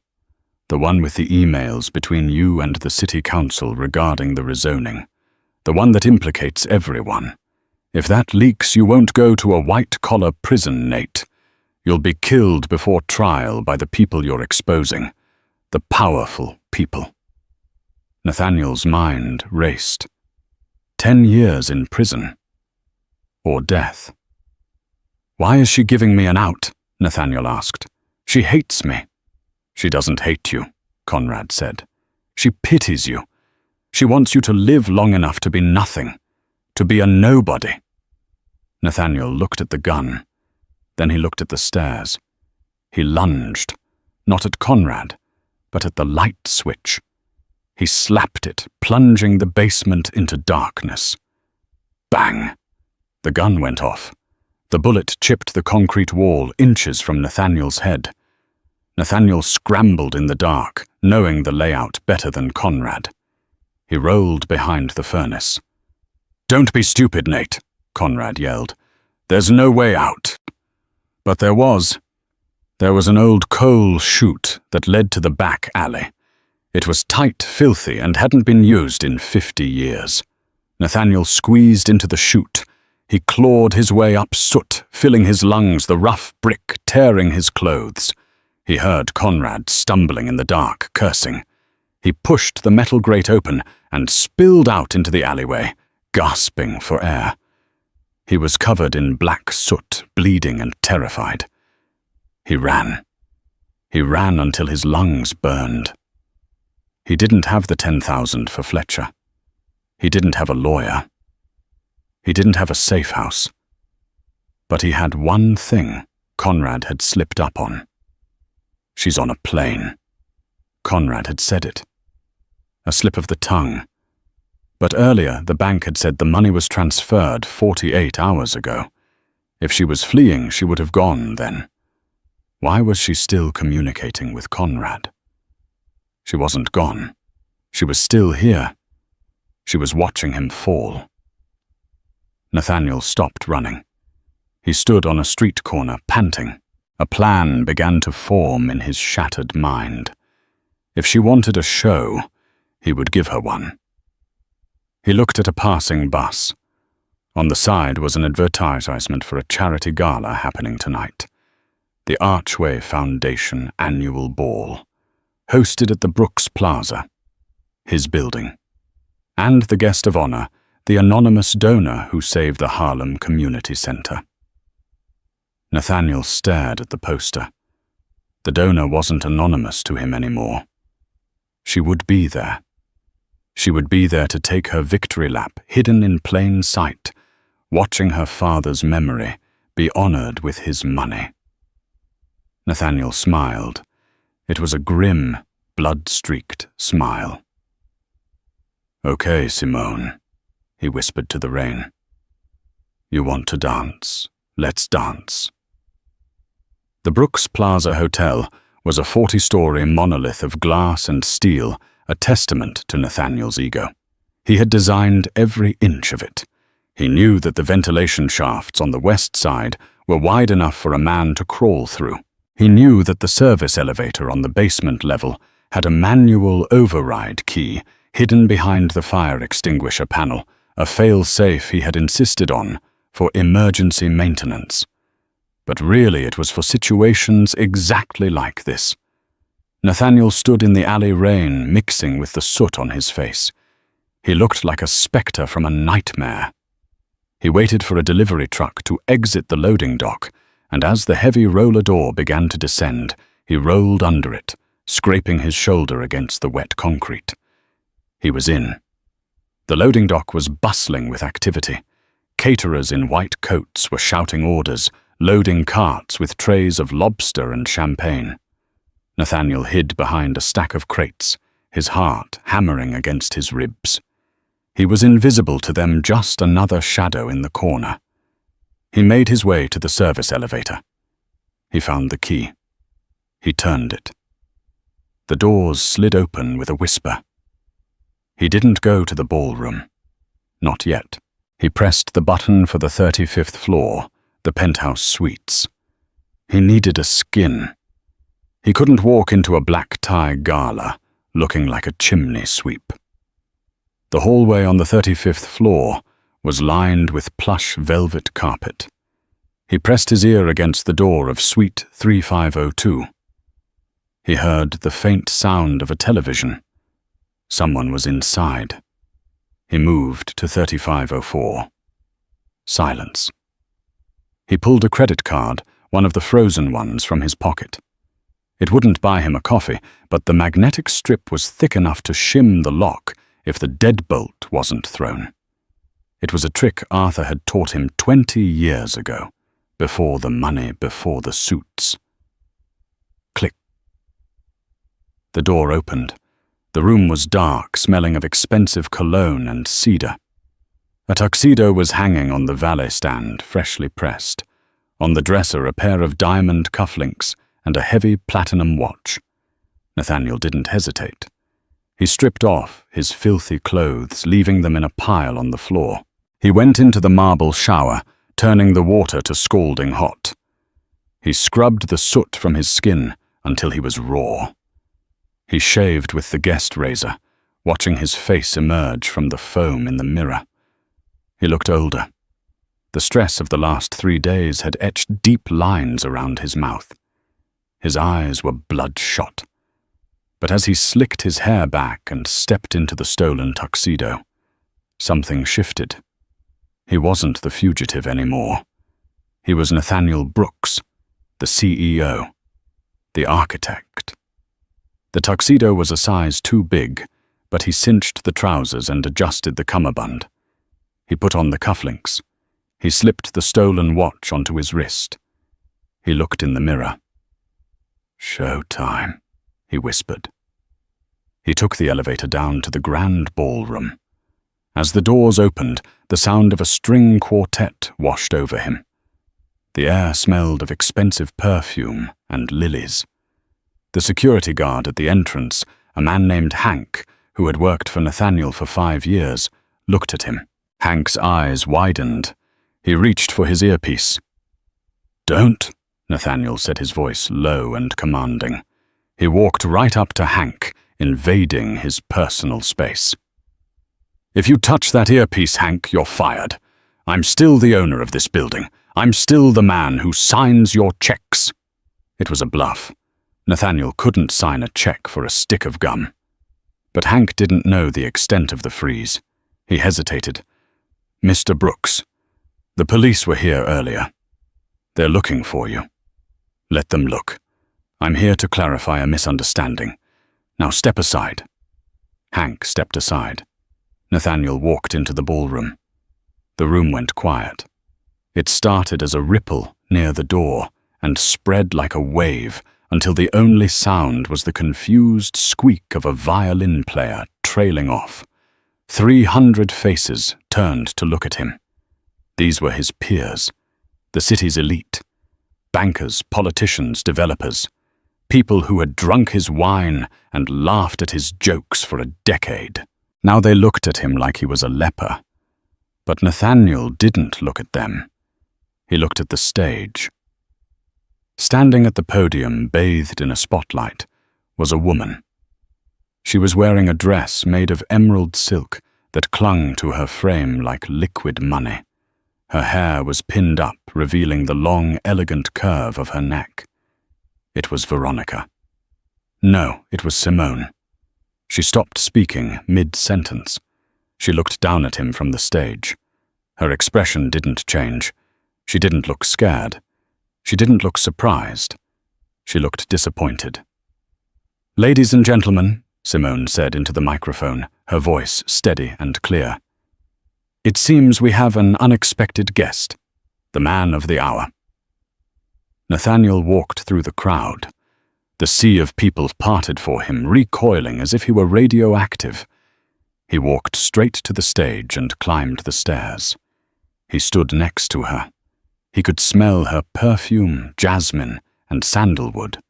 The one with the emails between you and the city council regarding the rezoning. The one that implicates everyone. If that leaks, you won't go to a white-collar prison, Nate. You'll be killed before trial by the people you're exposing. The powerful people. Nathaniel's mind raced. 10 years in prison. Or death. Why is she giving me an out? Nathaniel asked. She hates me. She doesn't hate you, Conrad said. She pities you. She wants you to live long enough to be nothing, to be a nobody. Nathaniel looked at the gun. Then he looked at the stairs. He lunged, not at Conrad, but at the light switch. He slapped it, plunging the basement into darkness. Bang! The gun went off. The bullet chipped the concrete wall inches from Nathaniel's head. Nathaniel scrambled in the dark, knowing the layout better than Conrad. He rolled behind the furnace. Don't be stupid, Nate, Conrad yelled. There's no way out. But there was. There was an old coal chute that led to the back alley. It was tight, filthy, and hadn't been used in 50 years. Nathaniel squeezed into the chute. He clawed his way up soot, filling his lungs, the rough brick tearing his clothes. He heard Conrad stumbling in the dark, cursing. He pushed the metal grate open and spilled out into the alleyway, gasping for air. He was covered in black soot, bleeding and terrified. He ran. He ran until his lungs burned. He didn't have the 10,000 for Fletcher. He didn't have a lawyer. He didn't have a safe house. But he had one thing Conrad had slipped up on. She's on a plane. Conrad had said it. A slip of the tongue. But earlier, the bank had said the money was transferred 48 hours ago. If she was fleeing, she would have gone then. Why was she still communicating with Conrad? She wasn't gone. She was still here. She was watching him fall. Nathaniel stopped running. He stood on a street corner, panting. A plan began to form in his shattered mind. If she wanted a show, he would give her one. He looked at a passing bus. On the side was an advertisement for a charity gala happening tonight. The Archway Foundation Annual Ball, hosted at the Brooks Plaza, his building. And the guest of honor, the anonymous donor who saved the Harlem Community Center. Nathaniel stared at the poster. The donor wasn't anonymous to him anymore. She would be there. She would be there to take her victory lap, hidden in plain sight, watching her father's memory be honored with his money. Nathaniel smiled. It was a grim, blood-streaked smile. Okay, Simone, he whispered to the rain. You want to dance? Let's dance. The Brooks Plaza Hotel was a 40-story monolith of glass and steel, a testament to Nathaniel's ego. He had designed every inch of it. He knew that the ventilation shafts on the west side were wide enough for a man to crawl through. He knew that the service elevator on the basement level had a manual override key hidden behind the fire extinguisher panel, a fail-safe he had insisted on for emergency maintenance. But really it was for situations exactly like this. Nathaniel stood in the alley rain, mixing with the soot on his face. He looked like a spectre from a nightmare. He waited for a delivery truck to exit the loading dock, and as the heavy roller door began to descend, he rolled under it, scraping his shoulder against the wet concrete. He was in. The loading dock was bustling with activity. Caterers in white coats were shouting orders, loading carts with trays of lobster and champagne. Nathaniel hid behind a stack of crates, his heart hammering against his ribs. He was invisible to them, just another shadow in the corner. He made his way to the service elevator. He found the key. He turned it. The doors slid open with a whisper. He didn't go to the ballroom. Not yet. He pressed the button for the 35th floor, the penthouse suites. He needed a skin. He couldn't walk into a black tie gala, looking like a chimney sweep. The hallway on the 35th floor was lined with plush velvet carpet. He pressed his ear against the door of suite 3502. He heard the faint sound of a television. Someone was inside. He moved to 3504. Silence. He pulled a credit card, one of the frozen ones, from his pocket. It wouldn't buy him a coffee, but the magnetic strip was thick enough to shim the lock if the deadbolt wasn't thrown. It was a trick Arthur had taught him 20 years ago, before the money, before the suits. Click. The door opened. The room was dark, smelling of expensive cologne and cedar. A tuxedo was hanging on the valet stand, freshly pressed. On the dresser, a pair of diamond cufflinks and a heavy platinum watch. Nathaniel didn't hesitate. He stripped off his filthy clothes, leaving them in a pile on the floor. He went into the marble shower, turning the water to scalding hot. He scrubbed the soot from his skin until he was raw. He shaved with the guest razor, watching his face emerge from the foam in the mirror. He looked older. The stress of the last 3 days had etched deep lines around his mouth. His eyes were bloodshot. But as he slicked his hair back and stepped into the stolen tuxedo, something shifted. He wasn't the fugitive anymore. He was Nathaniel Brooks, the CEO, the architect. The tuxedo was a size too big, but he cinched the trousers and adjusted the cummerbund. He put on the cufflinks. He slipped the stolen watch onto his wrist. He looked in the mirror. "Showtime," he whispered. He took the elevator down to the grand ballroom. As the doors opened, the sound of a string quartet washed over him. The air smelled of expensive perfume and lilies. The security guard at the entrance, a man named Hank, who had worked for Nathaniel for 5 years, looked at him. Hank's eyes widened. He reached for his earpiece. "Don't," Nathaniel said, his voice low and commanding. He walked right up to Hank, invading his personal space. "If you touch that earpiece, Hank, you're fired. I'm still the owner of this building. I'm still the man who signs your checks." It was a bluff. Nathaniel couldn't sign a check for a stick of gum. But Hank didn't know the extent of the freeze. He hesitated. "Mr. Brooks, the police were here earlier. They're looking for you. Let them look. I'm here to clarify a misunderstanding. Now step aside." Hank stepped aside. Nathaniel walked into the ballroom. The room went quiet. It started as a ripple near the door and spread like a wave until the only sound was the confused squeak of a violin player trailing off. 300 faces turned to look at him. These were his peers, the city's elite, bankers, politicians, developers, people who had drunk his wine and laughed at his jokes for a decade. Now they looked at him like he was a leper. But Nathaniel didn't look at them. He looked at the stage. Standing at the podium, bathed in a spotlight, was a woman. She was wearing a dress made of emerald silk that clung to her frame like liquid money. Her hair was pinned up, revealing the long, elegant curve of her neck. It was Veronica. No, it was Simone. She stopped speaking mid-sentence. She looked down at him from the stage. Her expression didn't change. She didn't look scared. She didn't look surprised. She looked disappointed. "Ladies and gentlemen," Simone said into the microphone, her voice steady and clear. "It seems we have an unexpected guest, the man of the hour." Nathaniel walked through the crowd. The sea of people parted for him, recoiling as if he were radioactive. He walked straight to the stage and climbed the stairs. He stood next to her. He could smell her perfume, jasmine, and sandalwood.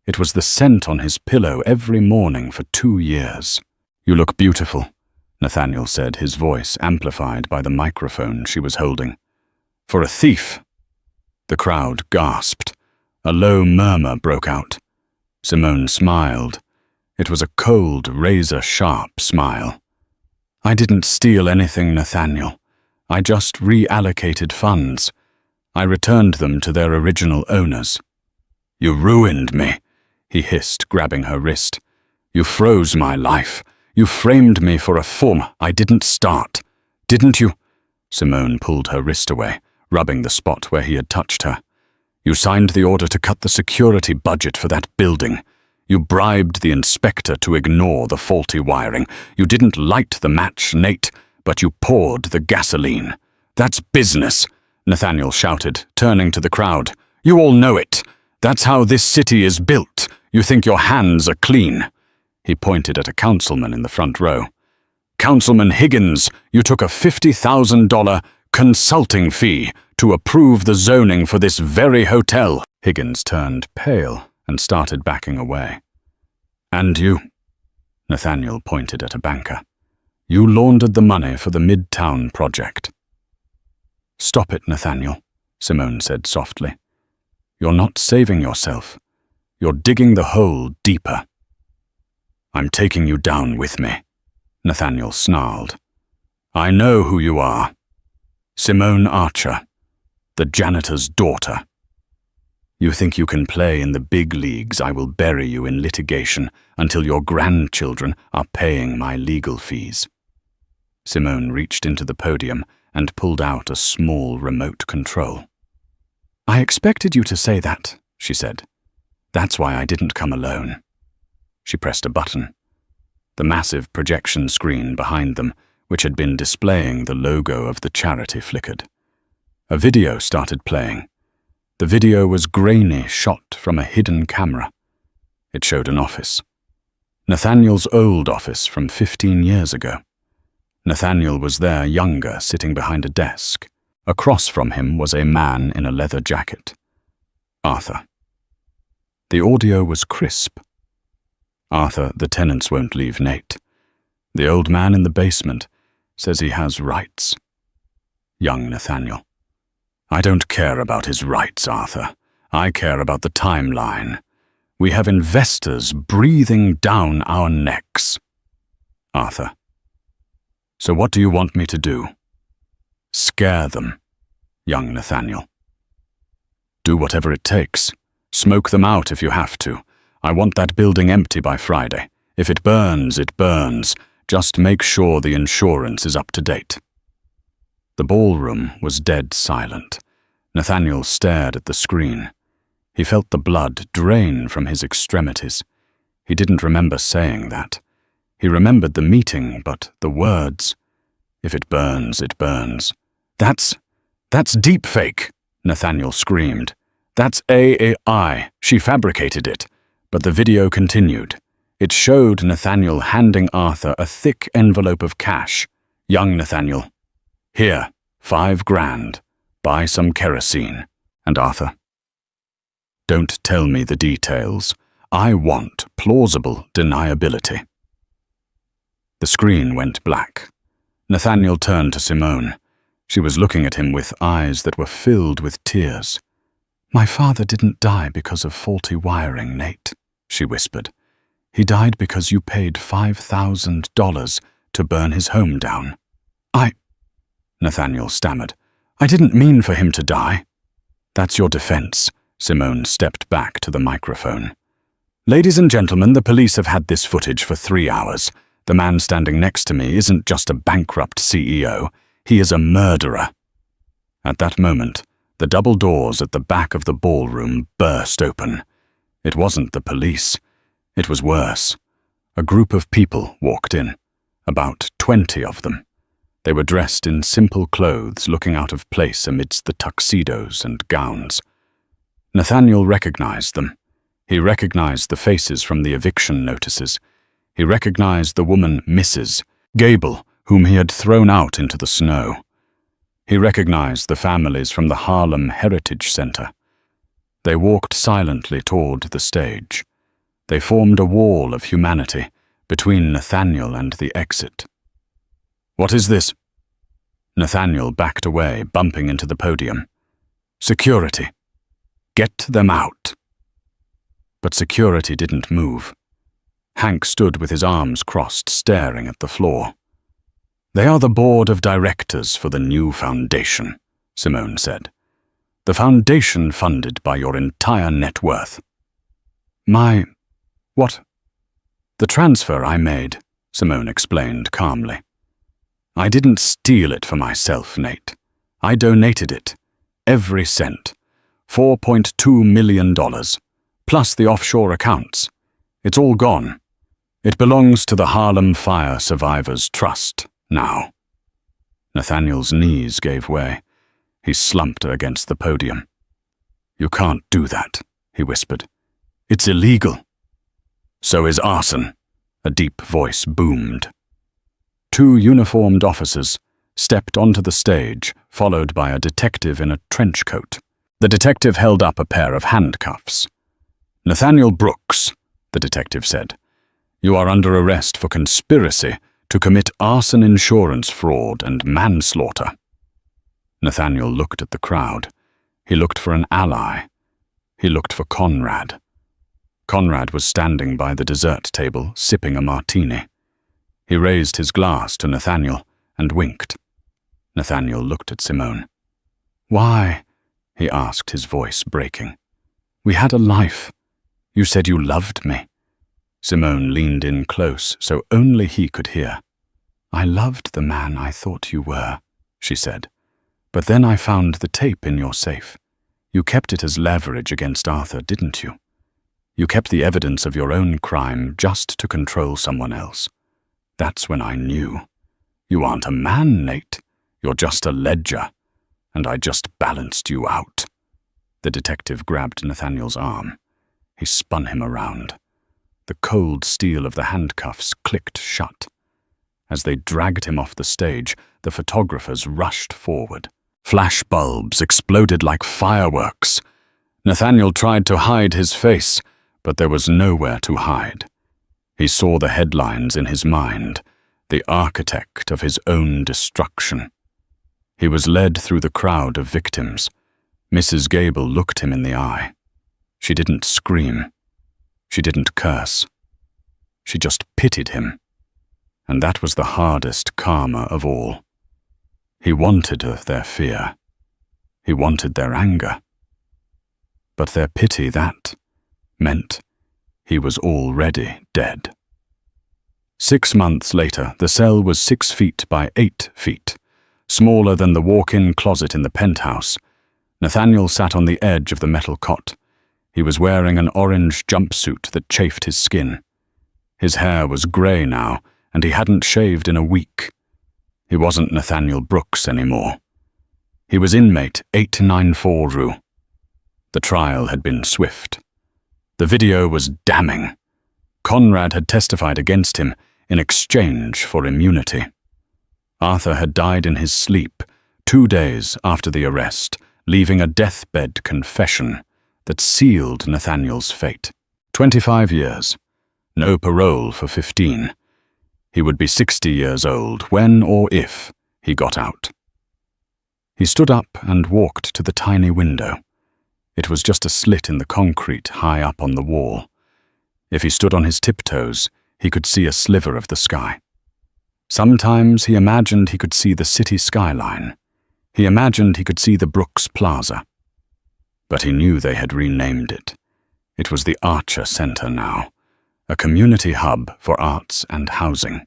It was the scent on his pillow every morning for 2 years. "You look beautiful," Nathaniel said, his voice amplified by the microphone she was holding. "For a thief." The crowd gasped. A low murmur broke out. Simone smiled. It was a cold, razor-sharp smile. "I didn't steal anything, Nathaniel. I just reallocated funds. I returned them to their original owners." "You ruined me," he hissed, grabbing her wrist. "You froze my life. You framed me for a form I didn't start. Didn't you?" Simone pulled her wrist away, rubbing the spot where he had touched her. "You signed the order to cut the security budget for that building. You bribed the inspector to ignore the faulty wiring. You didn't light the match, Nate, but you poured the gasoline. That's business," Nathaniel shouted, turning to the crowd. "You all know it. That's how this city is built. You think your hands are clean." He pointed at a councilman in the front row. "Councilman Higgins, you took a $50,000 consulting fee to approve the zoning for this very hotel." Higgins turned pale and started backing away. "And you," Nathaniel pointed at a banker. "You laundered the money for the Midtown project." "Stop it, Nathaniel," Simone said softly. "You're not saving yourself. You're digging the hole deeper." "I'm taking you down with me," Nathaniel snarled. "I know who you are. Simone Archer, the janitor's daughter. You think you can play in the big leagues? I will bury you in litigation until your grandchildren are paying my legal fees." Simone reached into the podium and pulled out a small remote control. "I expected you to say that," she said. "That's why I didn't come alone." She pressed a button. The massive projection screen behind them, which had been displaying the logo of the charity, flickered. A video started playing. The video was grainy, shot from a hidden camera. It showed an office. Nathaniel's old office from 15 years ago. Nathaniel was there, younger, sitting behind a desk. Across from him was a man in a leather jacket. Arthur. The audio was crisp. "Arthur, the tenants won't leave Nate. The old man in the basement says he has rights." Young Nathaniel. "I don't care about his rights, Arthur. I care about the timeline. We have investors breathing down our necks." Arthur. "So what do you want me to do?" "Scare them." Young Nathaniel. "Do whatever it takes. Smoke them out if you have to. I want that building empty by Friday. If it burns, it burns. Just make sure the insurance is up to date." The ballroom was dead silent. Nathaniel stared at the screen. He felt the blood drain from his extremities. He didn't remember saying that. He remembered the meeting, but the words. "If it burns, it burns." That's deepfake," Nathaniel screamed. "That's AI. She fabricated it." But the video continued. It showed Nathaniel handing Arthur a thick envelope of cash. Young Nathaniel. "Here, $5,000. Buy some kerosene." And Arthur. "Don't tell me the details. I want plausible deniability." The screen went black. Nathaniel turned to Simone. She was looking at him with eyes that were filled with tears. "My father didn't die because of faulty wiring, Nate," she whispered. He died because you paid $5,000 to burn his home down. Nathaniel stammered. I didn't mean for him to die. That's your defense. Simone stepped back to the microphone. Ladies and gentlemen, the police have had this footage for 3 hours. The man standing next to me isn't just a bankrupt CEO. He is a murderer. At that moment, the double doors at the back of the ballroom burst open. It wasn't the police. It was worse. A group of people walked in. About 20 of them. They were dressed in simple clothes, looking out of place amidst the tuxedos and gowns. Nathaniel recognized them. He recognized the faces from the eviction notices. He recognized the woman Mrs. Gable, whom he had thrown out into the snow. He recognized the families from the Harlem Heritage Center. They walked silently toward the stage. They formed a wall of humanity between Nathaniel and the exit. What is this? Nathaniel backed away, bumping into the podium. Security. Get them out. But security didn't move. Hank stood with his arms crossed, staring at the floor. They are the board of directors for the new foundation, Simone said. The foundation funded by your entire net worth. What? The transfer I made, Simone explained calmly. I didn't steal it for myself, Nate. I donated it. Every cent. $4.2 million. Plus the offshore accounts. It's all gone. It belongs to the Harlem Fire Survivors Trust now. Nathaniel's knees gave way. He slumped against the podium. You can't do that, he whispered. It's illegal. So is arson, a deep voice boomed. 2 uniformed officers stepped onto the stage, followed by a detective in a trench coat. The detective held up a pair of handcuffs. Nathaniel Brooks, the detective said, you are under arrest for conspiracy to commit arson insurance fraud and manslaughter. Nathaniel looked at the crowd. He looked for an ally. He looked for Conrad. Conrad was standing by the dessert table, sipping a martini. He raised his glass to Nathaniel and winked. Nathaniel looked at Simone. Why? He asked, his voice breaking. We had a life. You said you loved me. Simone leaned in close so only he could hear. I loved the man I thought you were, she said. But then I found the tape in your safe. You kept it as leverage against Arthur, didn't you? You kept the evidence of your own crime just to control someone else. That's when I knew. You aren't a man, Nate. You're just a ledger. And I just balanced you out. The detective grabbed Nathaniel's arm. He spun him around. The cold steel of the handcuffs clicked shut. As they dragged him off the stage, the photographers rushed forward. Flash bulbs exploded like fireworks. Nathaniel tried to hide his face, but there was nowhere to hide. He saw the headlines in his mind, the architect of his own destruction. He was led through the crowd of victims. Mrs. Gable looked him in the eye. She didn't scream. She didn't curse. She just pitied him. And that was the hardest karma of all. He wanted their fear. He wanted their anger. But their pity, that meant he was already dead. 6 months later, the cell was 6 feet by 8 feet, smaller than the walk-in closet in the penthouse. Nathaniel sat on the edge of the metal cot. He was wearing an orange jumpsuit that chafed his skin. His hair was grey now, and he hadn't shaved in a week. He wasn't Nathaniel Brooks anymore. He was inmate 894 Rue. The trial had been swift. The video was damning. Conrad had testified against him in exchange for immunity. Arthur had died in his sleep 2 days after the arrest, leaving a deathbed confession that sealed Nathaniel's fate. 25 years. No parole for 15. He would be 60 years old when or if he got out. He stood up and walked to the tiny window. It was just a slit in the concrete high up on the wall. If he stood on his tiptoes, he could see a sliver of the sky. Sometimes he imagined he could see the city skyline. He imagined he could see the Brooks Plaza. But he knew they had renamed it. It was the Archer Center now, a community hub for arts and housing.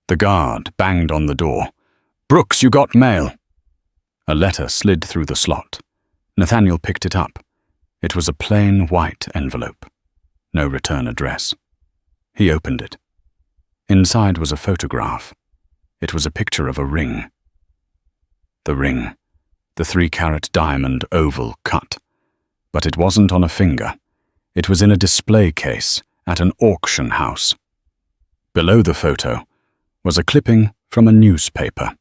The guard banged on the door. "Brooks, you got mail." A letter slid through the slot. Nathaniel picked it up. It was a plain white envelope. No return address. He opened it. Inside was a photograph. It was a picture of a ring. The ring. The 3-carat diamond oval cut. But it wasn't on a finger. It was in a display case at an auction house. Below the photo was a clipping from a newspaper.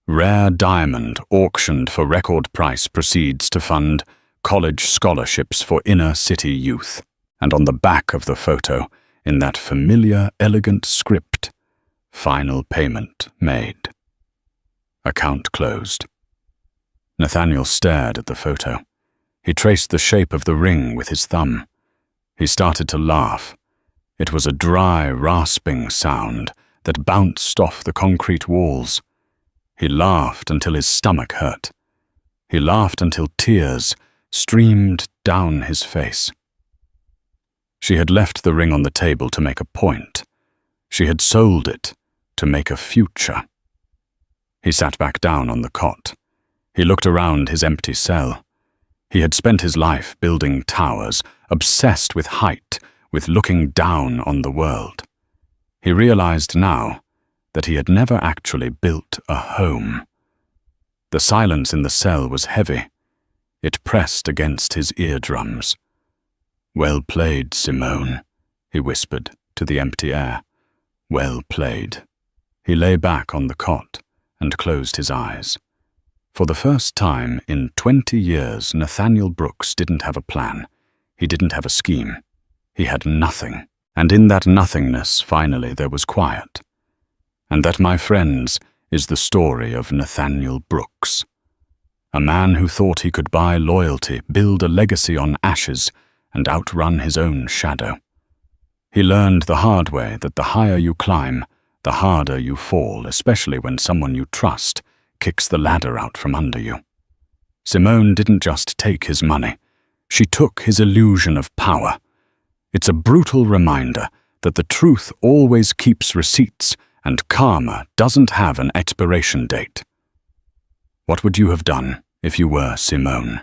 Rare diamond auctioned for record price proceeds to fund college scholarships for inner city youth. And on the back of the photo, in that familiar, elegant script, final payment made. Account closed. Nathaniel stared at the photo. He traced the shape of the ring with his thumb. He started to laugh. It was a dry, rasping sound that bounced off the concrete walls. He laughed until his stomach hurt. He laughed until tears streamed down his face. She had left the ring on the table to make a point. She had sold it to make a future. He sat back down on the cot. He looked around his empty cell. He had spent his life building towers, obsessed with height, with looking down on the world. He realized now that he had never actually built a home. The silence in the cell was heavy. It pressed against his eardrums. "Well played, Simone," he whispered to the empty air. "Well played." He lay back on the cot and closed his eyes. For the first time in 20 years, Nathaniel Brooks didn't have a plan. He didn't have a scheme. He had nothing. And in that nothingness, finally, there was quiet. And that, my friends, is the story of Nathaniel Brooks. A man who thought he could buy loyalty, build a legacy on ashes, and outrun his own shadow. He learned the hard way that the higher you climb, the harder you fall, especially when someone you trust kicks the ladder out from under you. Simone didn't just take his money. She took his illusion of power. It's a brutal reminder that the truth always keeps receipts and karma doesn't have an expiration date. What would you have done if you were Simone?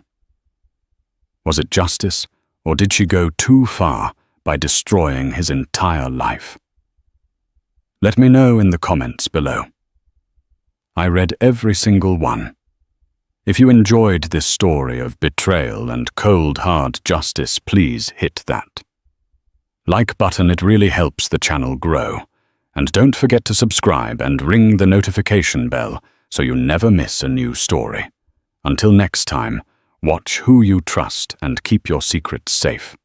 Was it justice, or did she go too far by destroying his entire life? Let me know in the comments below. I read every single one. If you enjoyed this story of betrayal and cold hard justice, please hit that like button. It really helps the channel grow. And don't forget to subscribe and ring the notification bell so you never miss a new story. Until next time, watch who you trust and keep your secrets safe.